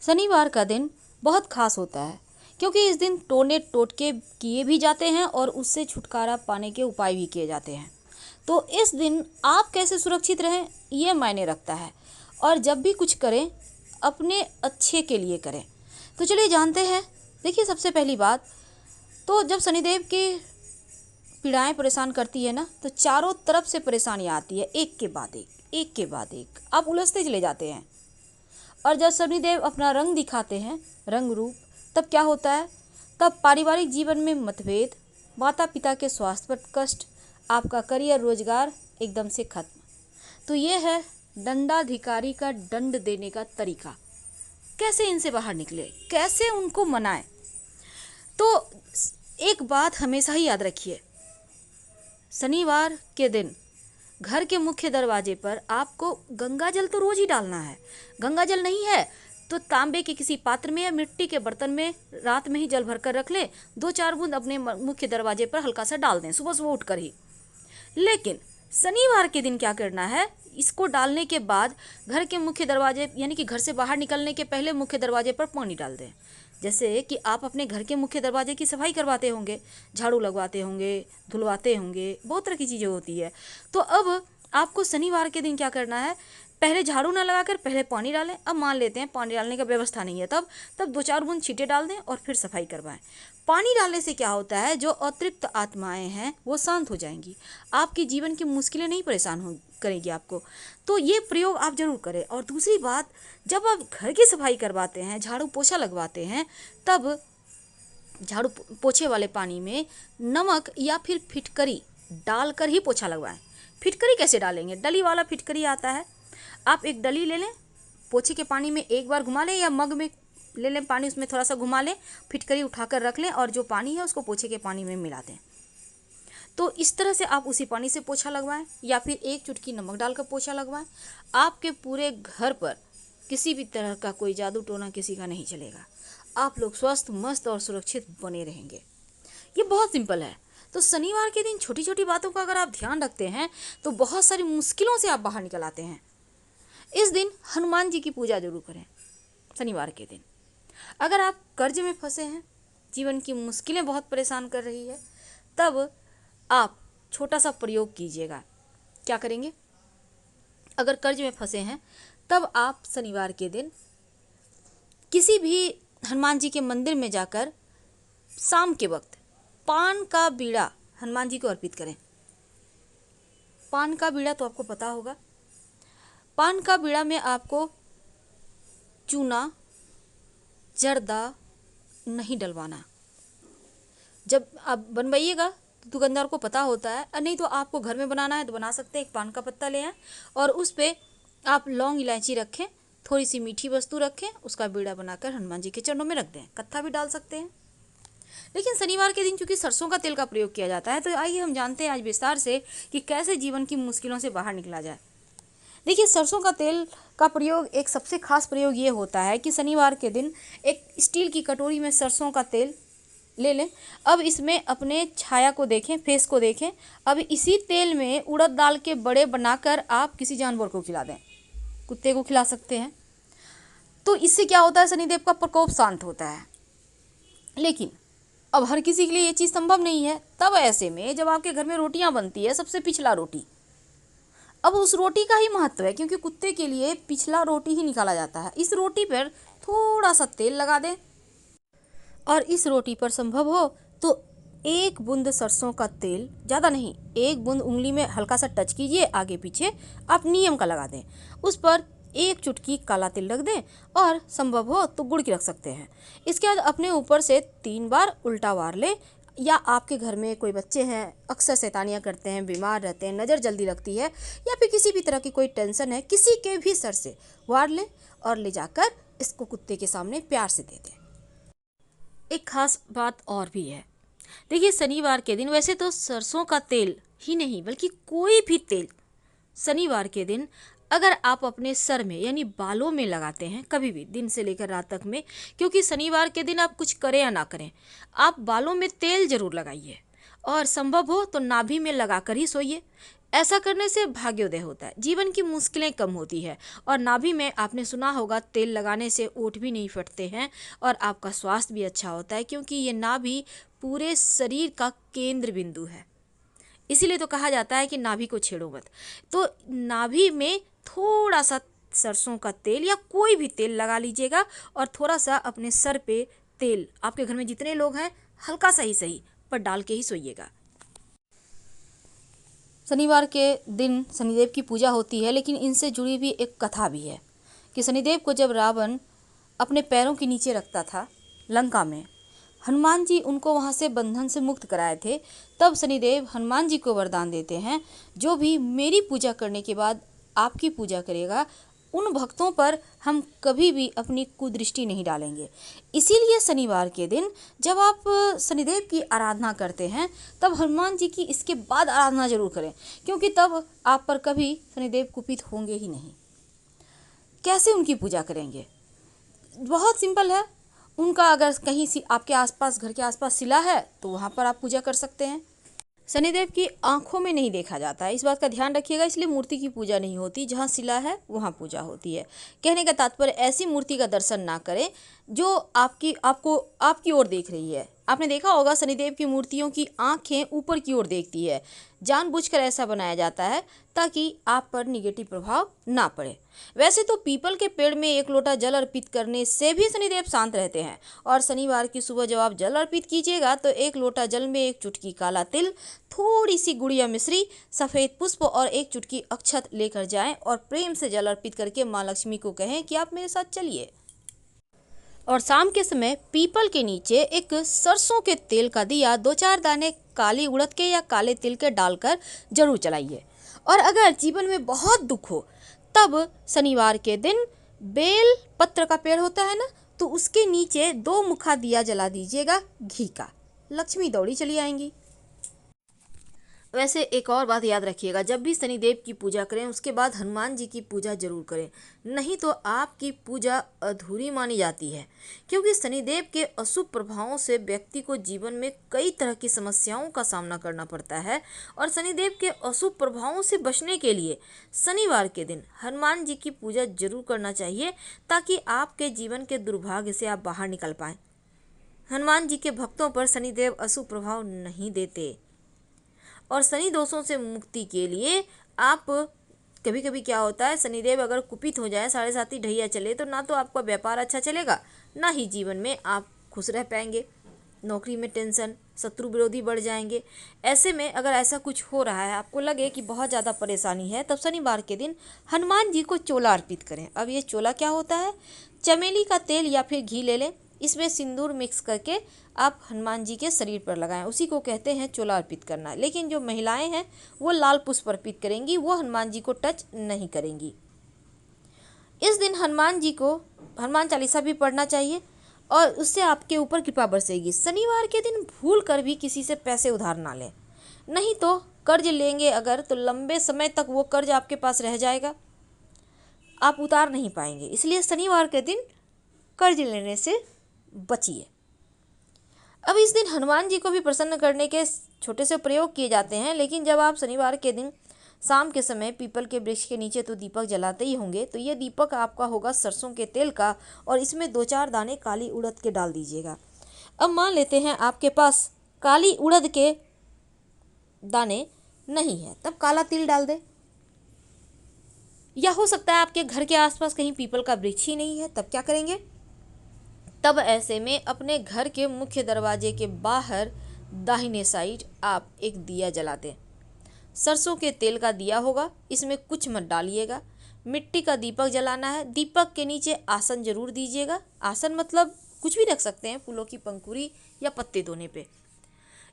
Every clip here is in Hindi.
शनिवार का दिन बहुत खास होता है क्योंकि इस दिन टोने टोटके किए भी जाते हैं और उससे छुटकारा पाने के उपाय भी किए जाते हैं। तो इस दिन आप कैसे सुरक्षित रहें ये मायने रखता है और जब भी कुछ करें अपने अच्छे के लिए करें। तो चलिए जानते हैं। देखिए, सबसे पहली बात तो जब शनिदेव की पीड़ाएं परेशान करती है ना, तो चारों तरफ से परेशानियां आती है, एक के बाद एक के बाद एक, आप उलझते चले जाते हैं। और जब शनिदेव अपना रंग दिखाते हैं, रंग रूप, तब क्या होता है? तब पारिवारिक जीवन में मतभेद, माता पिता के स्वास्थ्य पर कष्ट, आपका करियर रोजगार एकदम से खत्म। तो ये है दंडाधिकारी का दंड देने का तरीका। कैसे इनसे बाहर निकले, कैसे उनको मनाएं? तो एक बात हमेशा ही याद रखिए, शनिवार के दिन घर के मुख्य दरवाजे पर आपको गंगा जल तो रोज ही डालना है। गंगा जल नहीं है तो तांबे के किसी पात्र में या मिट्टी के बर्तन में रात में ही जल भरकर रख लें। 2-4 बूंद अपने मुख्य दरवाजे पर हल्का सा डाल दें सुबह सुबह उठकर ही। लेकिन शनिवार के दिन क्या करना है? इसको डालने के बाद घर के मुख्य दरवाजे यानी कि घर से बाहर निकलने के पहले मुख्य दरवाजे पर पानी डाल दें। जैसे कि आप अपने घर के मुख्य दरवाजे की सफाई करवाते होंगे, झाड़ू लगवाते होंगे, धुलवाते होंगे, बहुत तरह की चीज़ें होती है। तो अब आपको शनिवार के दिन क्या करना है? पहले झाड़ू ना लगाकर पहले पानी डालें। अब मान लेते हैं पानी डालने का व्यवस्था नहीं है, तब 2-4 बूंद छींटे डाल दें और फिर सफाई करवाएं। पानी डालने से क्या होता है? जो अतृप्त आत्माएं हैं वो शांत हो जाएंगी, आपके जीवन की मुश्किलें नहीं परेशान हो करेगी आपको। तो ये प्रयोग आप जरूर करें। और दूसरी बात, जब आप घर की सफाई करवाते हैं, झाड़ू पोछा लगवाते हैं, तब झाड़ू पोछे वाले पानी में नमक या फिर फिटकरी डालकर ही पोछा लगवाएं। फिटकरी कैसे डालेंगे? डली वाला फिटकरी आता है, आप एक डली ले लें, पोछे के पानी में एक बार घुमा लें या मग में ले लें पानी, उसमें थोड़ा सा घुमा लें, फिटकरी उठाकर रख लें और जो पानी है उसको पोछे के पानी में मिला दें। तो इस तरह से आप उसी पानी से पोछा लगवाएं या फिर एक चुटकी नमक डालकर पोछा लगवाएं। आपके पूरे घर पर किसी भी तरह का कोई जादू टोना किसी का नहीं चलेगा। आप लोग स्वस्थ, मस्त और सुरक्षित बने रहेंगे। ये बहुत सिंपल है। तो शनिवार के दिन छोटी छोटी बातों का अगर आप ध्यान रखते हैं तो बहुत सारी मुश्किलों से आप बाहर निकल आते हैं। इस दिन हनुमान जी की पूजा जरूर करें। शनिवार के दिन अगर आप कर्ज में फंसे हैं, जीवन की मुश्किलें बहुत परेशान कर रही है, तब आप छोटा सा प्रयोग कीजिएगा। क्या करेंगे? अगर कर्ज में फंसे हैं तब आप शनिवार के दिन किसी भी हनुमान जी के मंदिर में जाकर शाम के वक्त पान का बीड़ा हनुमान जी को अर्पित करें। पान का बीड़ा तो आपको पता होगा। पान का बीड़ा में आपको चूना, जर्दा नहीं डलवाना। जब आप बनवाइएगा तो दुकानदार को पता होता है, और नहीं तो आपको घर में बनाना है तो बना सकते हैं। एक पान का पत्ता ले आए और उस पर आप लौंग इलायची रखें, थोड़ी सी मीठी वस्तु रखें, उसका बीड़ा बनाकर हनुमान जी के चरणों में रख दें। कत्था भी डाल सकते हैं। लेकिन शनिवार के दिन चूंकि सरसों का तेल का प्रयोग किया जाता है, तो आइए हम जानते हैं आज विस्तार से कि कैसे जीवन की मुश्किलों से बाहर निकला जाए। देखिए, सरसों का तेल का प्रयोग, एक सबसे खास प्रयोग ये होता है कि शनिवार के दिन एक स्टील की कटोरी में सरसों का तेल ले लें। अब इसमें अपने छाया को देखें, फेस को देखें। अब इसी तेल में उड़द दाल के बड़े बनाकर आप किसी जानवर को खिला दें, कुत्ते को खिला सकते हैं। तो इससे क्या होता है? शनिदेव का प्रकोप शांत होता है। लेकिन अब हर किसी के लिए ये चीज़ संभव नहीं है। तब ऐसे में जब आपके घर में रोटियां बनती है, सबसे पिछला रोटी, अब उस रोटी का ही महत्व है क्योंकि कुत्ते के लिए पिछला रोटी ही निकाला जाता है। इस रोटी पर थोड़ा सा तेल लगा दें और इस रोटी पर संभव हो तो 1 बूंद सरसों का तेल, ज़्यादा नहीं, 1 बूंद उंगली में हल्का सा टच कीजिए, आगे पीछे आप नियम का लगा दें। उस पर 1 चुटकी काला तिल रख दें और संभव हो तो गुड़ की रख सकते हैं। इसके बाद अपने ऊपर से 3 बार उल्टा वार लें। या आपके घर में कोई बच्चे हैं, अक्सर शैतानियाँ करते हैं, बीमार रहते हैं, नज़र जल्दी लगती है, या फिर किसी भी तरह की कोई टेंशन है, किसी के भी सर से वार लें और ले जाकर इसको कुत्ते के सामने प्यार से दे दें। एक खास बात और भी है। देखिए, शनिवार के दिन वैसे तो सरसों का तेल ही नहीं बल्कि कोई भी तेल शनिवार के दिन अगर आप अपने सर में यानी बालों में लगाते हैं, कभी भी दिन से लेकर रात तक में, क्योंकि शनिवार के दिन आप कुछ करें या ना करें, आप बालों में तेल जरूर लगाइए और संभव हो तो नाभि में लगाकर ही सोइए। ऐसा करने से भाग्योदय होता है, जीवन की मुश्किलें कम होती है और नाभि में आपने सुना होगा तेल लगाने से ओंठ भी नहीं फटते हैं और आपका स्वास्थ्य भी अच्छा होता है, क्योंकि ये नाभि पूरे शरीर का केंद्र बिंदु है। इसीलिए तो कहा जाता है कि नाभि को छेड़ो मत। तो नाभि में थोड़ा सा सरसों का तेल या कोई भी तेल लगा लीजिएगा और थोड़ा सा अपने सर पे तेल, आपके घर में जितने लोग हैं हल्का सा ही सही पर डाल के ही सोइएगा। शनिवार के दिन शनिदेव की पूजा होती है, लेकिन इनसे जुड़ी भी एक कथा भी है कि शनिदेव को जब रावण अपने पैरों के नीचे रखता था लंका में, हनुमान जी उनको वहाँ से बंधन से मुक्त कराए थे। तब शनिदेव हनुमान जी को वरदान देते हैं, जो भी मेरी पूजा करने के बाद आपकी पूजा करेगा उन भक्तों पर हम कभी भी अपनी कुदृष्टि नहीं डालेंगे। इसीलिए शनिवार के दिन जब आप शनिदेव की आराधना करते हैं तब हनुमान जी की इसके बाद आराधना जरूर करें, क्योंकि तब आप पर कभी शनिदेव कुपित होंगे ही नहीं। कैसे उनकी पूजा करेंगे? बहुत सिंपल है। उनका अगर कहीं आपके आसपास, घर के आसपास शिला है तो वहाँ पर आप पूजा कर सकते हैं। शनिदेव की आंखों में नहीं देखा जाता है, इस बात का ध्यान रखिएगा, इसलिए मूर्ति की पूजा नहीं होती। जहाँ शिला है वहाँ पूजा होती है। कहने का तात्पर्य ऐसी मूर्ति का दर्शन ना करें जो आपकी ओर देख रही है। आपने देखा होगा शनिदेव की मूर्तियों की आंखें ऊपर की ओर देखती है, जानबूझकर ऐसा बनाया जाता है ताकि आप पर निगेटिव प्रभाव ना पड़े। वैसे तो पीपल के पेड़ में एक लोटा जल अर्पित करने से भी शनिदेव शांत रहते हैं, और शनिवार की सुबह जब आप जल अर्पित कीजिएगा तो एक लोटा जल में एक चुटकी काला तिल, थोड़ी सी गुड़िया मिश्री, सफ़ेद पुष्प और एक चुटकी अक्षत लेकर जाएं और प्रेम से जल अर्पित करके माँ लक्ष्मी को कहें कि आप मेरे साथ चलिए। और शाम के समय पीपल के नीचे एक सरसों के तेल का दिया 2-4 दाने काली उड़द के या काले तिल के डालकर जरूर जलाइए। और अगर जीवन में बहुत दुख हो तब शनिवार के दिन बेल पत्र का पेड़ होता है ना, तो उसके नीचे 2 मुखा दिया जला दीजिएगा घी का, लक्ष्मी दौड़ी चली आएंगी। वैसे एक और बात याद रखिएगा, जब भी शनिदेव की पूजा करें उसके बाद हनुमान जी की पूजा जरूर करें, नहीं तो आपकी पूजा अधूरी मानी जाती है। क्योंकि शनिदेव के अशुभ प्रभावों से व्यक्ति को जीवन में कई तरह की समस्याओं का सामना करना पड़ता है, और शनिदेव के अशुभ प्रभावों से बचने के लिए शनिवार के दिन हनुमान जी की पूजा जरूर करना चाहिए, ताकि आपके जीवन के दुर्भाग्य से आप बाहर निकल पाएँ। हनुमान जी के भक्तों पर शनिदेव अशुभ प्रभाव नहीं देते। और शनि दोषों से मुक्ति के लिए आप, कभी कभी क्या होता है, शनिदेव अगर कुपित हो जाए, 7.5 ढैया चले, तो ना तो आपका व्यापार अच्छा चलेगा, ना ही जीवन में आप खुश रह पाएंगे। नौकरी में टेंशन, शत्रु विरोधी बढ़ जाएंगे। ऐसे में अगर ऐसा कुछ हो रहा है, आपको लगे कि बहुत ज़्यादा परेशानी है, तब शनिवार के दिन हनुमान जी को चोला अर्पित करें। अब ये चोला क्या होता है? चमेली का तेल या फिर घी ले लें, इसमें सिंदूर मिक्स करके आप हनुमान जी के शरीर पर लगाएं, उसी को कहते हैं चोला अर्पित करना। लेकिन जो महिलाएं हैं वो लाल पुष्प अर्पित करेंगी, वो हनुमान जी को टच नहीं करेंगी। इस दिन हनुमान जी को हनुमान चालीसा भी पढ़ना चाहिए और उससे आपके ऊपर कृपा बरसेगी। शनिवार के दिन भूल कर भी किसी से पैसे उधार ना लें, नहीं तो कर्ज लेंगे अगर तो लंबे समय तक वो कर्ज आपके पास रह जाएगा, आप उतार नहीं पाएंगे। इसलिए शनिवार के दिन कर्ज लेने से बचिए। अब इस दिन हनुमान जी को भी प्रसन्न करने के छोटे से प्रयोग किए जाते हैं, लेकिन जब आप शनिवार के दिन शाम के समय पीपल के वृक्ष के नीचे तो दीपक जलाते ही होंगे, तो ये दीपक आपका होगा सरसों के तेल का, और इसमें 2-4 दाने काली उड़द के डाल दीजिएगा। अब मान लेते हैं आपके पास काली उड़द के दाने नहीं है, तब काला तिल डाल दें। या हो सकता है आपके घर के आसपास कहीं पीपल का वृक्ष ही नहीं है, तब क्या करेंगे? तब ऐसे में अपने घर के मुख्य दरवाजे के बाहर दाहिने साइड आप एक दिया जला दें। सरसों के तेल का दिया होगा, इसमें कुछ मत डालिएगा। मिट्टी का दीपक जलाना है। दीपक के नीचे आसन जरूर दीजिएगा। आसन मतलब कुछ भी रख सकते हैं, फूलों की पंखुड़ी या पत्ते धोने पे।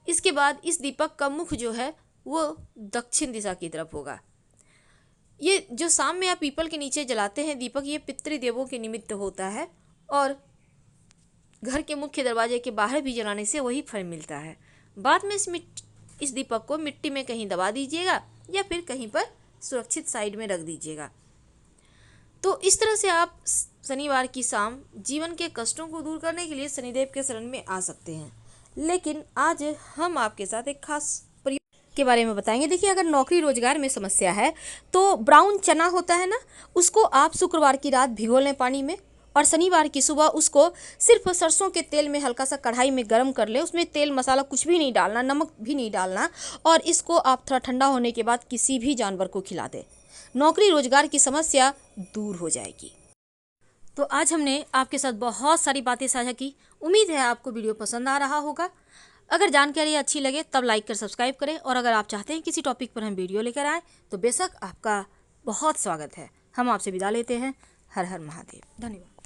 इसके बाद इस दीपक का मुख जो है वो दक्षिण दिशा की तरफ होगा। ये जो शाम में आप पीपल के नीचे जलाते हैं दीपक, ये पितृदेवों के निमित्त होता है, और घर के मुख्य दरवाजे के बाहर भी जलाने से वही फल मिलता है। बाद में इस दीपक को मिट्टी में कहीं दबा दीजिएगा या फिर कहीं पर सुरक्षित साइड में रख दीजिएगा। तो इस तरह से आप शनिवार की शाम जीवन के कष्टों को दूर करने के लिए शनिदेव के शरण में आ सकते हैं। लेकिन आज हम आपके साथ एक खास के बारे में बताएंगे। देखिए, अगर नौकरी रोजगार में समस्या है तो ब्राउन चना होता है ना, उसको आप शुक्रवार की रात भिगो लें पानी में, और शनिवार की सुबह उसको सिर्फ सरसों के तेल में हल्का सा कढ़ाई में गर्म कर ले, उसमें तेल मसाला कुछ भी नहीं डालना, नमक भी नहीं डालना, और इसको आप थोड़ा ठंडा होने के बाद किसी भी जानवर को खिला दें। नौकरी रोजगार की समस्या दूर हो जाएगी। तो आज हमने आपके साथ बहुत सारी बातें साझा की। उम्मीद है आपको वीडियो पसंद आ रहा होगा। अगर जानकारी अच्छी लगे तब लाइक कर सब्सक्राइब करें, और अगर आप चाहते हैं किसी टॉपिक पर हम वीडियो लेकर आएँ तो बेशक आपका बहुत स्वागत है। हम आपसे विदा लेते हैं। हर हर महादेव। धन्यवाद।